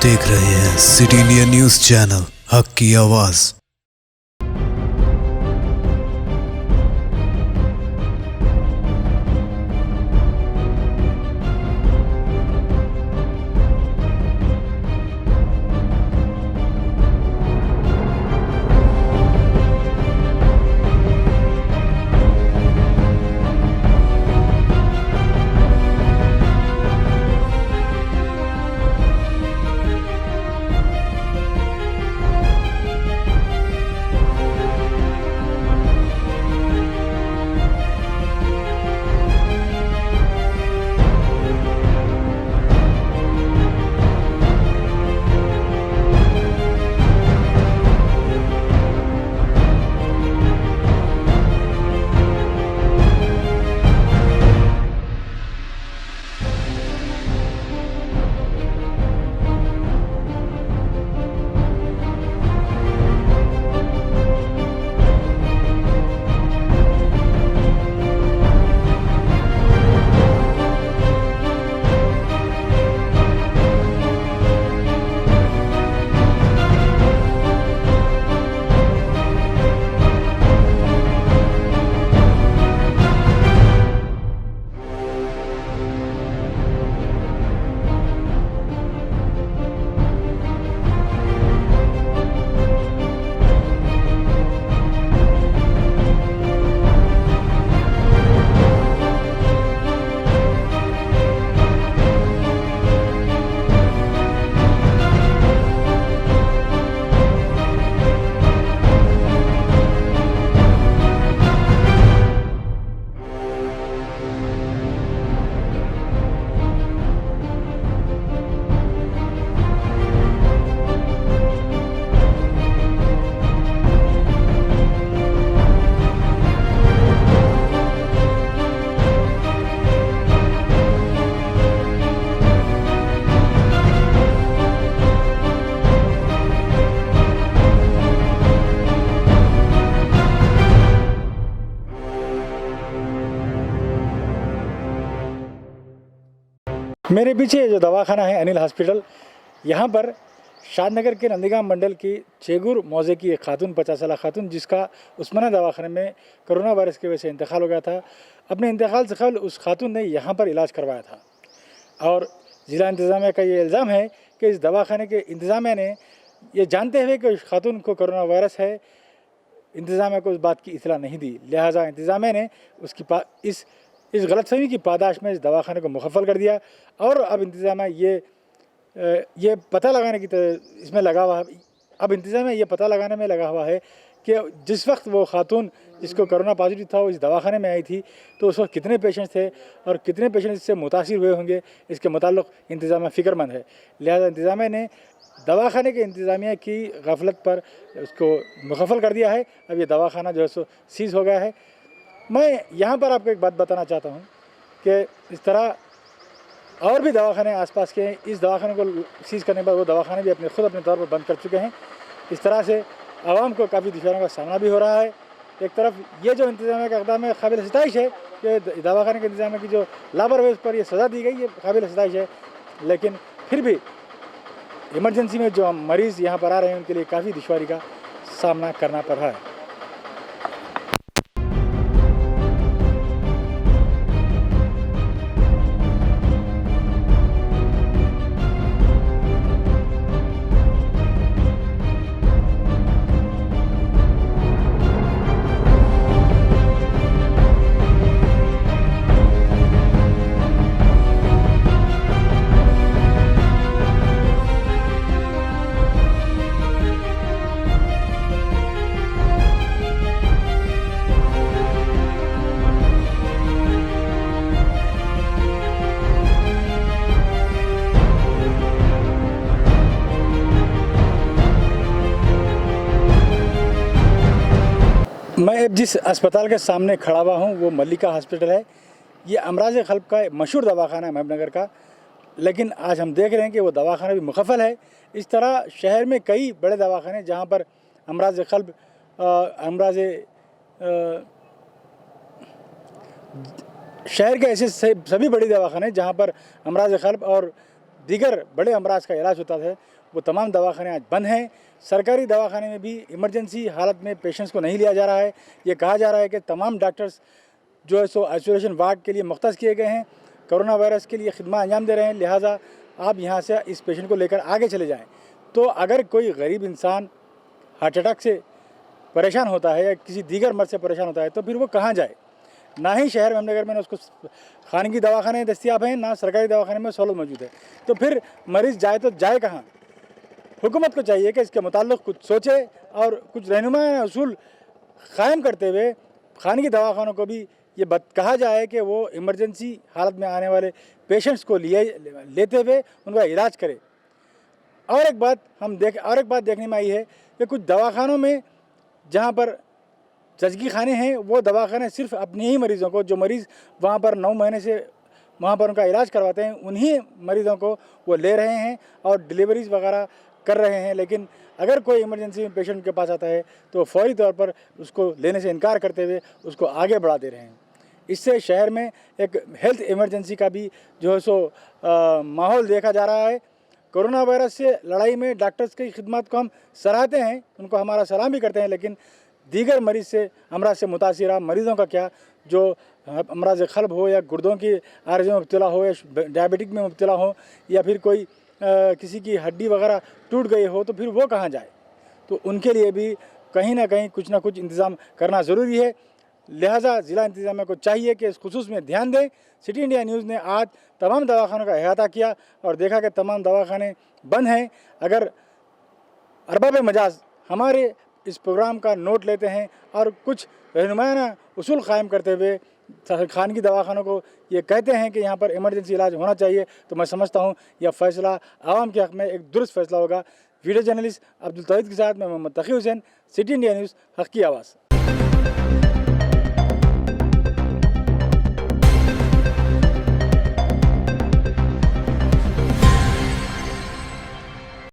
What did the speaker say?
देख रहे हैं सिटी इंडिया न्यूज चैनल, हक की आवाज। मेरे पीछे जो दवाखाना है अनिल हॉस्पिटल, यहाँ पर शादनगर के नंदीगाम मंडल की चेगुर मौजे की एक खातून 50 साल खातून, जिसका उस्माना दवाखाने में कोरोना वायरस की वजह से इंतकाल हो गया था। अपने इंतकाल से कबल उस खातून ने यहाँ पर इलाज करवाया था और ज़िला इंतज़ामिया का ये इल्ज़ाम है कि इस दवाखाने के इंतज़ामिया ने ये जानते हुए कि उस खातून को कोरोना वायरस है, इंतज़ामिया को उस बात की इतला नहीं दी। लिहाजा इंतज़ामिया ने उसकी इस गलतफहमी की पादाश में इस दवाखाने को मुखफ़ल कर दिया और अब इंतज़ामिया ये पता लगाने की इसमें लगा हुआ है। अब इंतज़ामिया ये पता लगाने में लगा हुआ है कि जिस वक्त वो खातून जिसको कोरोना पॉजिटिव था वो इस दवाखाने में आई थी, तो उस वक्त कितने पेशेंट्स थे और कितने पेशेंट्स इससे मुतासिर हुए होंगे, इसके मुताल्लिक़ इंतज़ामिया फ़िक्रमंद है। लिहाजा इंतज़ामिया ने दवाखाने के इंतज़ामिया की गफलत पर उसको मुखफ़ल कर दिया है। अब ये दवाखाना जो है सो सीज़ हो गया है। मैं यहाँ पर आपको एक बात बताना चाहता हूँ कि इस तरह और भी दवाखाने आसपास के हैं। इस दवाखाने को सीज़ करने पर वो दवाखाने भी अपने तौर पर बंद कर चुके हैं। इस तरह से आवाम को काफ़ी दुश्वारियों का सामना भी हो रहा है। एक तरफ ये जो इंतज़ामिया का इक़दाम है काबिल सिताइश है कि दवाखाने के इंतज़ामिया की जो लापरवाही उस पर ये सज़ा दी गई, ये काबिल सिताइश है, लेकिन फिर भी इमरजेंसी में जो मरीज़ यहाँ पर आ रहे हैं उनके लिए काफ़ी दुश्वारी का सामना करना पड़ रहा है। मैं अब जिस अस्पताल के सामने खड़ा हुआ हूँ वो मल्लिका हॉस्पिटल है। ये अमराज क़ल्ब का मशहूर दवाखाना है महबूबनगर का, लेकिन आज हम देख रहे हैं कि वो दवाखाना भी मुखफ़ल है। इस तरह शहर में कई बड़े दवाखाने जहाँ पर अमराज क़ल्ब शहर के ऐसे सभी बड़े दवाखाने जहाँ पर अमराज क़ल्ब और दीगर बड़े अमराज का इलाज होता है वो तमाम दवाखाने आज बंद हैं। सरकारी दवाखाने में भी इमरजेंसी हालत में पेशेंट्स को नहीं लिया जा रहा है। ये कहा जा रहा है कि तमाम डॉक्टर्स जो है सो आइसोलेशन वार्ड के लिए मुख्तस किए गए हैं, कोरोना वायरस के लिए खिदमत अंजाम दे रहे हैं, लिहाजा आप यहाँ से इस पेशेंट को लेकर आगे चले जाएँ। तो अगर कोई गरीब इंसान हार्ट अटैक से परेशान होता है या किसी दीगर मर्ज से परेशान होता है तो फिर वो कहाँ जाए। ना ही शहर मेमनगर में उसको खानगी दवाखाने दस्तियाब हैं, ना सरकारी दवाखाने में सहूलत मौजूद है। तो फिर मरीज़ जाए तो जाए कहाँ। हुकूमत को चाहिए कि इसके मुताल्लिक़ कुछ सोचे और कुछ रहनुमाना उसूल क़ायम करते हुए खानगी दवाखानों को भी ये कहा जाए कि वो इमरजेंसी हालत में आने वाले पेशेंट्स को लेते हुए उनका इलाज करे। और एक बात देखने में आई है कि कुछ दवाखानों में जहाँ पर जजगी खाने हैं वो दवाखाने सिर्फ अपने ही मरीज़ों को, जो मरीज़ वहाँ पर 9 महीने से वहाँ पर उनका इलाज करवाते हैं, उन्हीं मरीज़ों को वो ले रहे हैं और डिलीवरीज़ वगैरह कर रहे हैं। लेकिन अगर कोई इमरजेंसी में पेशेंट के पास आता है तो फौरी तौर पर उसको लेने से इनकार करते हुए उसको आगे बढ़ा दे रहे हैं। इससे शहर में एक हेल्थ इमरजेंसी का भी जो है सो माहौल देखा जा रहा है। कोरोना वायरस से लड़ाई में डॉक्टर्स की खिदमत को हम सराहते हैं, उनको हमारा सलाम भी करते हैं, लेकिन दीगर अमराज से मुतासिर मरीज़ों का क्या, जो अमराज क़ल्ब हो या गुर्दों की आर्ज़ में मुब्तला हो या डायबिटिक में मुब्तला हो या फिर कोई किसी की हड्डी वगैरह टूट गई हो तो फिर वो कहाँ जाए। तो उनके लिए भी कहीं ना कहीं कुछ ना कुछ इंतज़ाम करना ज़रूरी है। लिहाजा ज़िला इंतज़ामिया को चाहिए कि इस खुसूस में ध्यान दें। सिटी इंडिया न्यूज़ ने आज तमाम दवाखानों का अहाता किया और देखा कि तमाम दवाखाने बंद हैं। अगर अरबाब मजाज हमारे इस प्रोग्राम का नोट लेते हैं और कुछ रहनुमाना उसूल क़ायम करते हुए खानगी दवाखानों को ये कहते हैं कि यहाँ पर इमरजेंसी इलाज होना चाहिए, तो मैं समझता हूँ यह फ़ैसला आवाम के हक़ में एक दुरुस्त फ़ैसला होगा। वीडियो जर्नलिस्ट अब्दुल तौहीद के साथ मैं मोहम्मद तकी हुसैन, सिटी इंडिया न्यूज़, हक़ की आवाज़।